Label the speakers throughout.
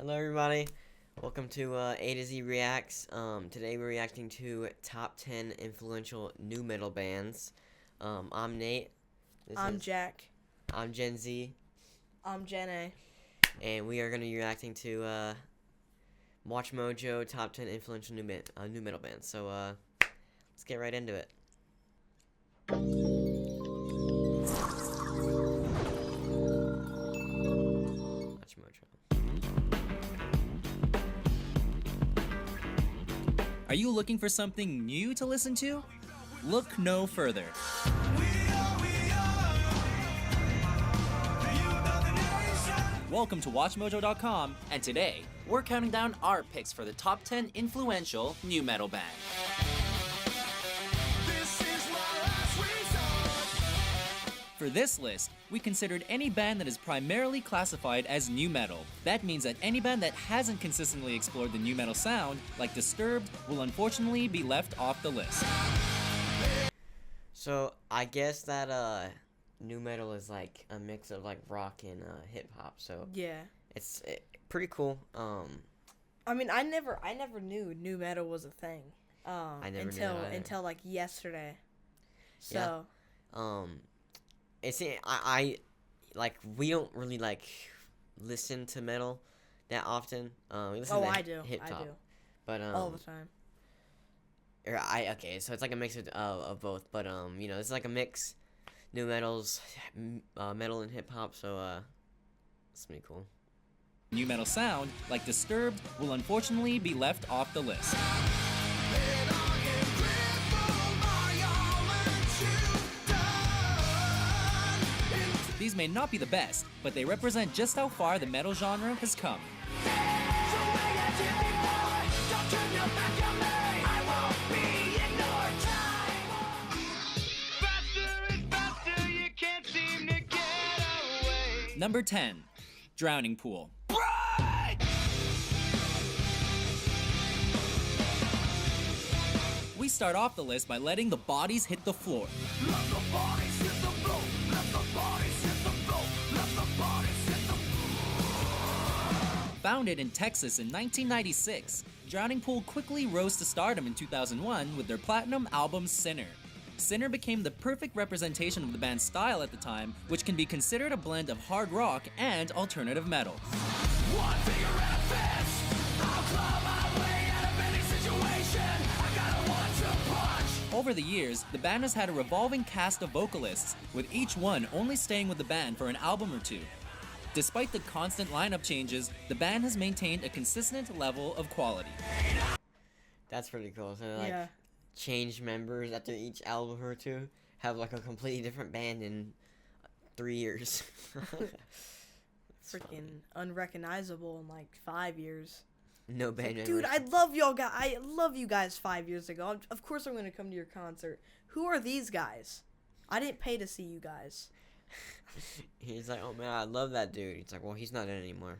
Speaker 1: Hello everybody, welcome to A to Z Reacts. Today we're reacting to top 10 influential new metal bands. I'm Nate.
Speaker 2: I'm Jack.
Speaker 1: I'm Gen Z.
Speaker 2: I'm Gen A.
Speaker 1: And we are going to be reacting to Watch Mojo top 10 influential new metal bands. So let's get right into it. Watch Mojo.
Speaker 3: Are you looking for something new to listen to? Look no further. Welcome to WatchMojo.com, and today we're counting down our picks for the top 10 influential new metal band. For this list, we considered any band that is primarily classified as new metal. That means that any band that hasn't consistently explored the new metal sound, like Disturbed, will unfortunately be left off the list.
Speaker 1: So I guess that new metal is like a mix of like rock and hip hop. So
Speaker 2: Yeah.
Speaker 1: it's pretty cool.
Speaker 2: I mean, I never knew new metal was a thing.
Speaker 1: I never knew
Speaker 2: until
Speaker 1: that either.
Speaker 2: until like yesterday. So
Speaker 1: It's I like we don't really like listen to metal that often. We listen to
Speaker 2: I do.
Speaker 1: hip hop,
Speaker 2: I do.
Speaker 1: but
Speaker 2: All the time.
Speaker 1: okay, so it's like a mix of both. But it's like a mix, new metals, metal and hip hop. So it's pretty cool.
Speaker 3: New metal sound, like Disturbed, will unfortunately be left off the list. These may not be the best, but they represent just how far the metal genre has come. Number 10, Drowning Pool. We start off the list by letting the bodies hit the floor. Founded in Texas in 1996, Drowning Pool quickly rose to stardom in 2001 with their platinum album Sinner. Sinner became the perfect representation of the band's style at the time, which can be considered a blend of hard rock and alternative metal. Over the years, the band has had a revolving cast of vocalists, with each one only staying with the band for an album or two. Despite the constant lineup changes, the band has maintained a consistent level of quality.
Speaker 1: That's pretty cool. So like
Speaker 2: Yeah.
Speaker 1: change members after each album or two, have like a completely different band in 3 years. It's funny.
Speaker 2: Freaking unrecognizable in like 5 years.
Speaker 1: No band members.
Speaker 2: Dude, I love y'all guys. I love you guys 5 years ago. Of course I'm gonna come to your concert. Who are these guys? I didn't pay to see you guys.
Speaker 1: He's like, oh man, I love that dude. He's like, well, he's not in anymore.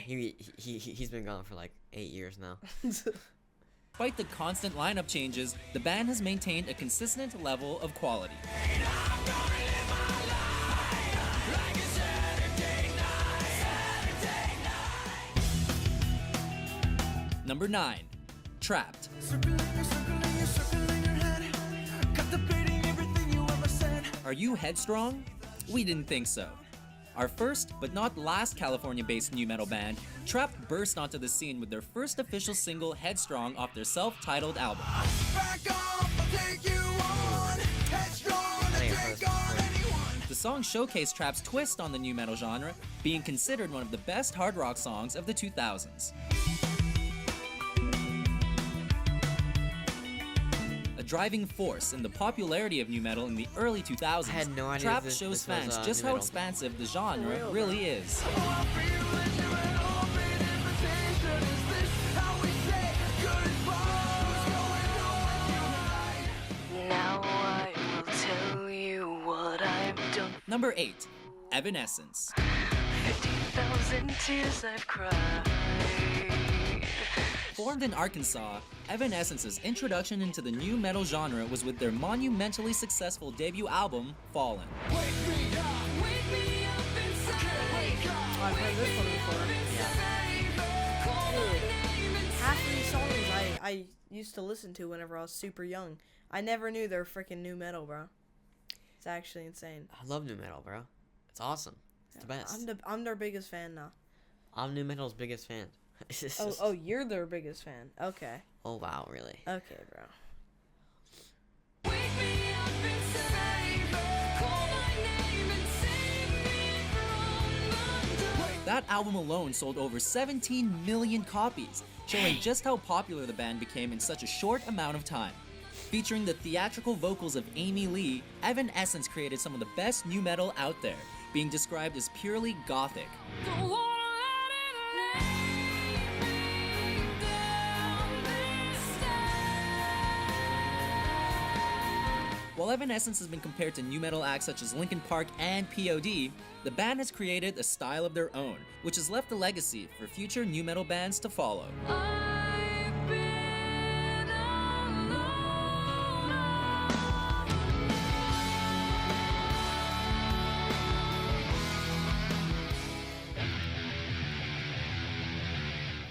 Speaker 1: He's been gone for like 8 years now.
Speaker 3: Despite the constant lineup changes, the band has maintained a consistent level of quality. Number 9, Trapped. Are you headstrong? We didn't think so. Our first, but not last California-based new metal band, Trapped burst onto the scene with their first official single, Headstrong, off their self-titled album. The song showcased Trapped's twist on the new metal genre, being considered one of the best hard rock songs of the 2000s. A driving force in the popularity of new metal in the early 2000s,
Speaker 1: I had no idea
Speaker 3: Trapped
Speaker 1: this
Speaker 3: shows
Speaker 1: was,
Speaker 3: fans just
Speaker 1: new
Speaker 3: how
Speaker 1: metal.
Speaker 3: expansive the genre
Speaker 2: real,
Speaker 3: really is.
Speaker 4: Now I will tell you what I've done.
Speaker 3: Number 8, Evanescence.
Speaker 4: 50,000 tears I've cried.
Speaker 3: Formed in Arkansas, Evanescence's introduction into the new metal genre was with their monumentally successful debut album, Fallen.
Speaker 2: I've heard this one before. I used to listen to whenever I was super young. I never knew they were freaking new metal, bro. It's actually insane.
Speaker 1: I love new metal, bro. It's awesome. It's the best.
Speaker 2: I'm their biggest fan now.
Speaker 1: I'm new metal's biggest fan.
Speaker 2: Oh, you're their biggest fan. Okay.
Speaker 1: Oh wow, really?
Speaker 2: Okay, bro.
Speaker 4: Wake me up and save me. Call my name and save me from the dark.
Speaker 3: That album alone sold over 17 million copies, showing just how popular the band became in such a short amount of time. Featuring the theatrical vocals of Amy Lee, Evanescence created some of the best new metal out there, being described as purely gothic.
Speaker 4: Don't wanna let it lay me down this time.
Speaker 3: While Evanescence has been compared to new metal acts such as Linkin Park and POD, the band has created a style of their own, which has left a legacy for future new metal bands to follow.
Speaker 4: I've been alone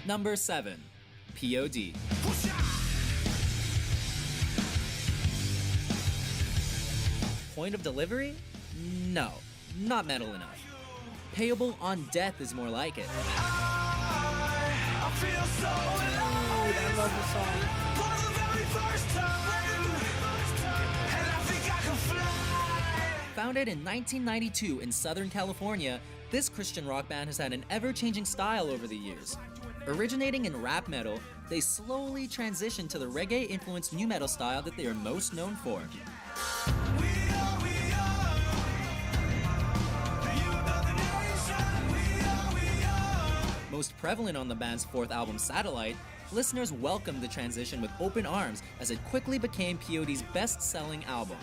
Speaker 3: Number 7. POD. Point of delivery? No, not metal enough. Payable on Death is more like it.
Speaker 2: I love the song.
Speaker 3: Founded in 1992 in Southern California, this Christian rock band has had an ever-changing style over the years. Originating in rap metal, they slowly transitioned to the reggae-influenced new metal style that they are most known for. Most prevalent on the band's fourth album, Satellite, listeners welcomed the transition with open arms as it quickly became POD's best-selling album.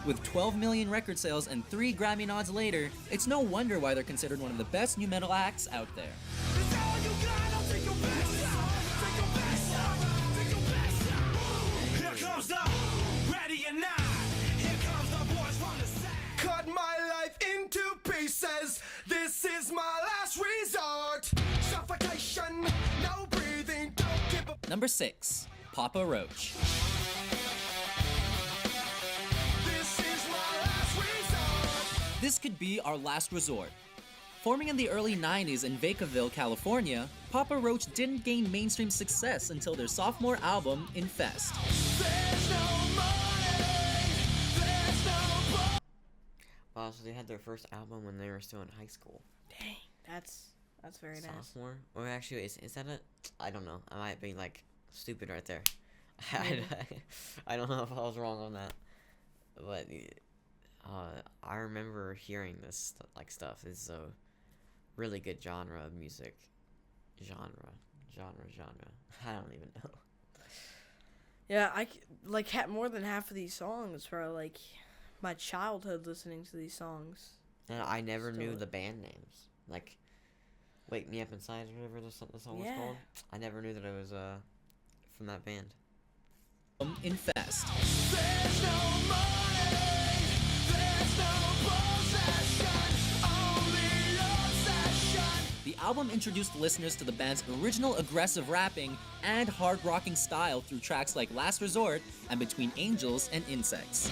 Speaker 3: With 12 million record sales and 3 Grammy nods later, it's no wonder why they're considered one of the best new metal acts out there.
Speaker 5: Cut my life into pieces. This is my last resort. Suffocation, no breathing. Don't give a.
Speaker 3: Number 6. Papa Roach.
Speaker 5: This is my last resort.
Speaker 3: This could be our last resort. Forming in the early 90s in Vacaville, California, Papa Roach didn't gain mainstream success until their sophomore album, Infest.
Speaker 5: There's no money. There's no.
Speaker 1: Wow, so they had their first album when they were still in high school.
Speaker 2: Dang, that's very nice.
Speaker 1: Sophomore? Or actually, is that it? I don't know. I might be like stupid right there. I don't know if I was wrong on that. But I remember hearing this stuff. It's a really good genre of music. Genre. I don't even know.
Speaker 2: Yeah, more than half of these songs were like my childhood listening to these songs.
Speaker 1: And I never knew
Speaker 2: Still-
Speaker 1: the band names. Like, Wake Me Up Inside or whatever the song was
Speaker 2: Yeah.
Speaker 1: called. I never knew that it was from that band.
Speaker 3: Infest.
Speaker 5: There's no money. There's no possession. Only obsession.
Speaker 3: The album introduced listeners to the band's original aggressive rapping and hard rocking style through tracks like Last Resort and Between Angels and Insects.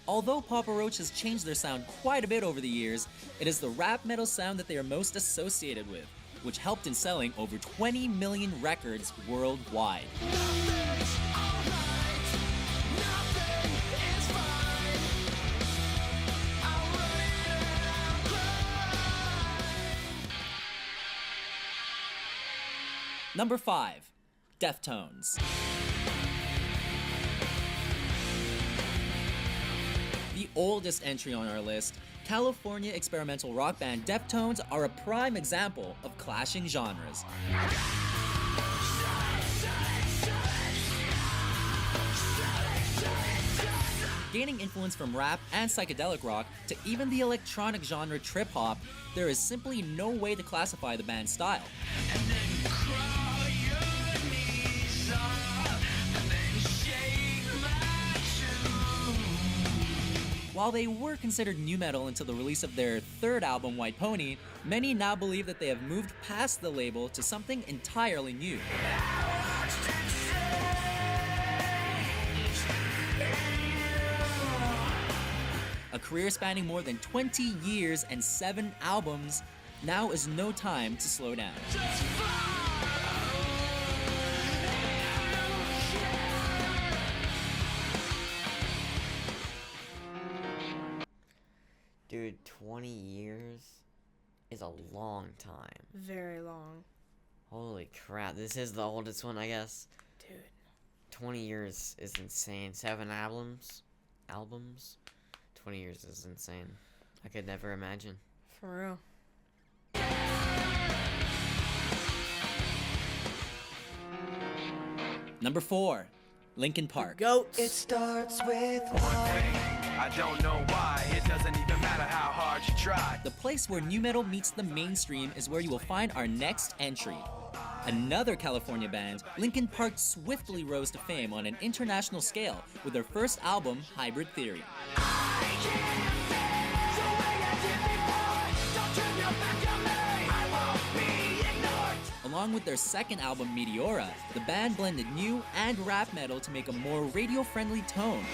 Speaker 3: Although Papa Roach has changed their sound quite a bit over the years, it is the rap metal sound that they are most associated with, which helped in selling over 20 million records worldwide. Number 5. Deftones. The oldest entry on our list, California experimental rock band Deftones are a prime example of clashing genres. Gaining influence from rap and psychedelic rock to even the electronic genre trip-hop, there is simply no way to classify the band's style. While they were considered nu metal until the release of their third album, White Pony, many now believe that they have moved past the label to something entirely new. A career spanning more than 20 years and 7 albums, now is no time to slow down.
Speaker 1: Dude, 20 years is a long time.
Speaker 2: Very long.
Speaker 1: Holy crap, this is the oldest one, I guess.
Speaker 2: Dude.
Speaker 1: 20 years is insane. 7 albums? 20 years is insane. I could never imagine.
Speaker 2: For real.
Speaker 3: Number 4, Linkin Park.
Speaker 2: Goats.
Speaker 5: It starts with one. I don't know why. It doesn't even matter how hard you try.
Speaker 3: The place where nu metal meets the mainstream is where you will find our next entry. Another California band, Linkin Park swiftly rose to fame on an international scale with their first album, Hybrid Theory. Along with their second album, Meteora, the band blended new and rap metal to make a more radio-friendly tone.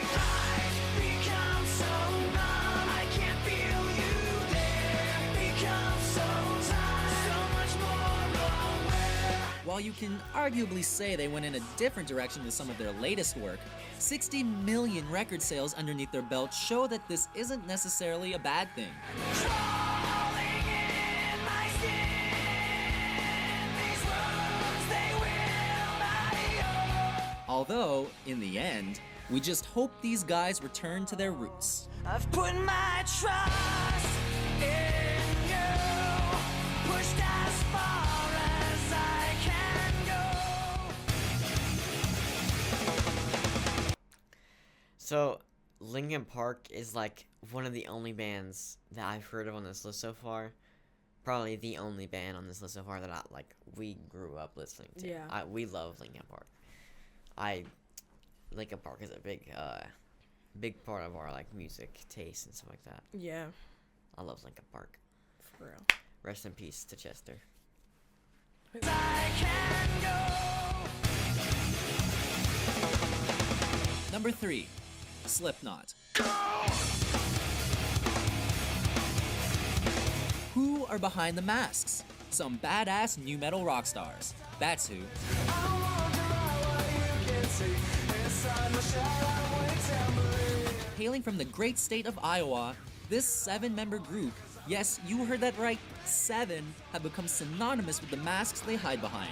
Speaker 3: While you can arguably say they went in a different direction with some of their latest work, 60 million record sales underneath their belt show that this isn't necessarily a bad thing. Although, in the end, we just hope these guys return to their roots.
Speaker 5: I've put my trust in you, pushed as far as I can go.
Speaker 1: So, Linkin Park is like one of the only bands that I've heard of on this list so far. Probably the only band on this list so far that we grew up listening to.
Speaker 2: Yeah.
Speaker 1: We love Linkin Park. Linkin Park is a big part of our like music taste and stuff like that.
Speaker 2: Yeah.
Speaker 1: I love Linkin Park.
Speaker 2: For real.
Speaker 1: Rest in peace to Chester.
Speaker 5: I can go.
Speaker 3: Number 3, Slipknot. Who are behind the masks? Some badass nu metal rock stars. That's who. Hailing from the great state of Iowa, this 7-member group, yes, you heard that right, 7, have become synonymous with the masks they hide behind.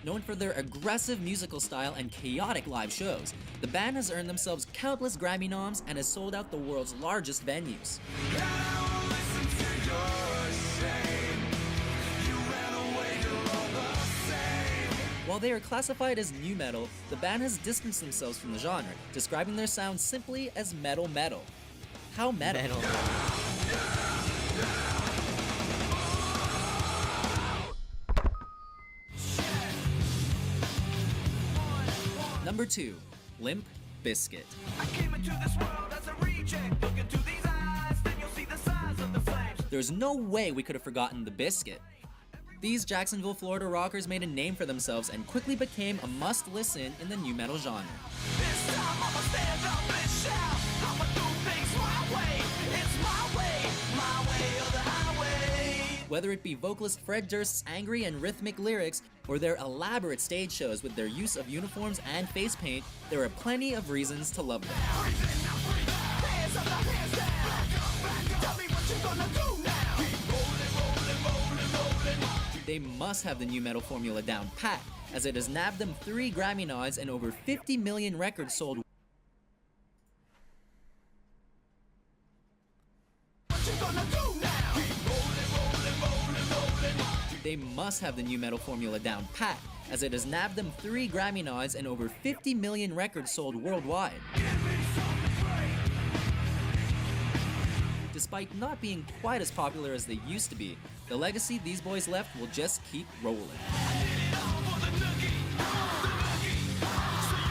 Speaker 3: Known for their aggressive musical style and chaotic live shows, the band has earned themselves countless Grammy noms and has sold out the world's largest venues. While they are classified as nu metal, the band has distanced themselves from the genre, describing their sound simply as metal metal. How metal?
Speaker 1: Metal.
Speaker 3: Number 2, Limp Bizkit.
Speaker 5: I came into this world as a reject. Look into these eyes, then you'll see the size of the flames.
Speaker 3: There's no way we could have forgotten the Bizkit. These Jacksonville, Florida rockers made a name for themselves and quickly became a must-listen in the nu metal genre.
Speaker 5: This time I'ma stand up and shout. I'ma do things my way. It's my way or the highway.
Speaker 3: Whether it be vocalist Fred Durst's angry and rhythmic lyrics, or their elaborate stage shows with their use of uniforms and face paint, there are plenty of reasons to love them.
Speaker 5: Hands up, hands down. Tell me what you gonna do now. Keep rolling.
Speaker 3: They must have the nu metal formula down pat, as it has nabbed them 3 Grammy nods and over 50 million records sold.
Speaker 5: What you gonna do now? Keep rolling.
Speaker 3: They must have the nu metal formula down pat, as it has nabbed them 3 Grammy nods and over 50 million records sold worldwide. Despite not being quite as popular as they used to be, the legacy these boys left will just keep rolling.
Speaker 5: So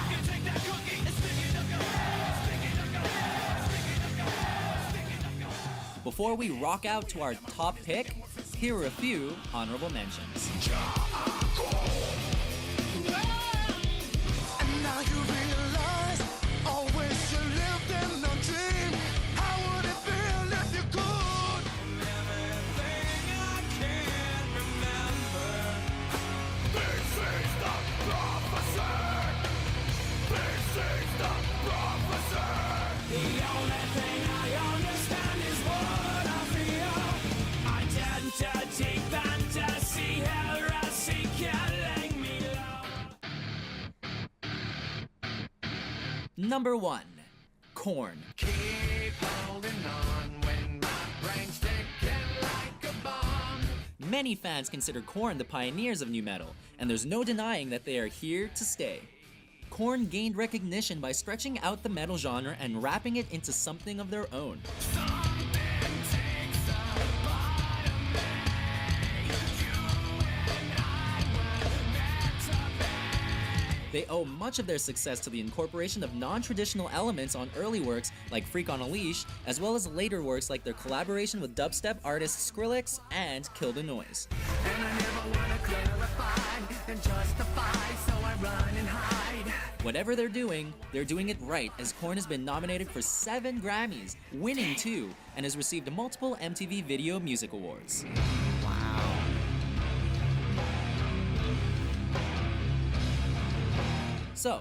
Speaker 3: Before we rock out to our top pick, here are a few honorable mentions.
Speaker 5: And now you realize, always you lived in a dream. How would it feel if you could? Everything I can remember. This is the prophecy. This is the prophecy. The only thing I understand is what I feel. Identity, fantasy, heresy, killing me low.
Speaker 3: Number 1. Korn.
Speaker 5: Keep holding on when my brain's ticking like a bomb.
Speaker 3: Many fans consider Korn the pioneers of nu metal, and there's no denying that they are here to stay. Korn gained recognition by stretching out the metal genre and wrapping it into something of their own. They owe much of their success to the incorporation of non-traditional elements on early works like Freak on a Leash, as well as later works like their collaboration with dubstep artists Skrillex and Kill the Noise.
Speaker 5: And I never wanna clarify and justify, so I run and hide.
Speaker 3: Whatever they're doing it right, as Korn has been nominated for 7 Grammys, winning 2, and has received multiple MTV Video Music Awards.
Speaker 1: Wow.
Speaker 3: So,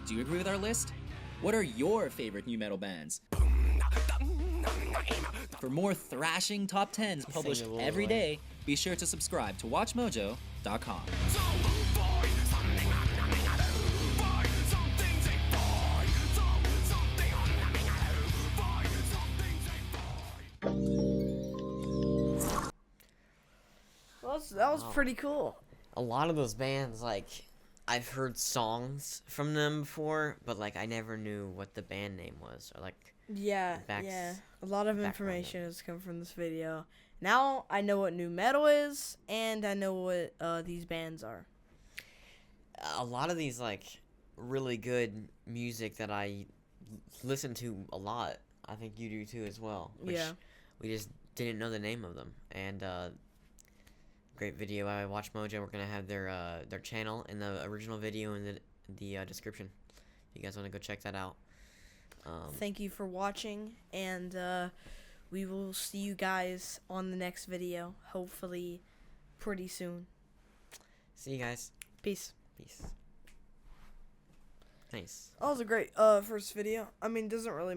Speaker 3: do you agree with our list? What are your favorite nu metal bands? For more thrashing top 10s published
Speaker 1: it all
Speaker 3: every
Speaker 1: the way.
Speaker 3: day, be sure to subscribe to WatchMojo.com.
Speaker 2: Well, that was pretty cool.
Speaker 1: A lot of those bands, like, I've heard songs from them before, but like I never knew what the band name was, or like
Speaker 2: Yeah,
Speaker 1: Backs-
Speaker 2: yeah. A lot of
Speaker 1: background
Speaker 2: information has come from this video. Now I know what nu metal is, and I know what these bands are.
Speaker 1: a lot of these like really good music that I listen to a lot. I think you do too as well. Which
Speaker 2: Yeah.
Speaker 1: we just didn't know the name of them. And great video by Watch Mojo. We're gonna have their channel in the original video in the description. If you guys want to go check that out.
Speaker 2: Thank you for watching, and we will see you guys on the next video, hopefully pretty soon.
Speaker 1: See you guys.
Speaker 2: Peace.
Speaker 1: Peace. Nice.
Speaker 2: That was a great first video. I mean, doesn't really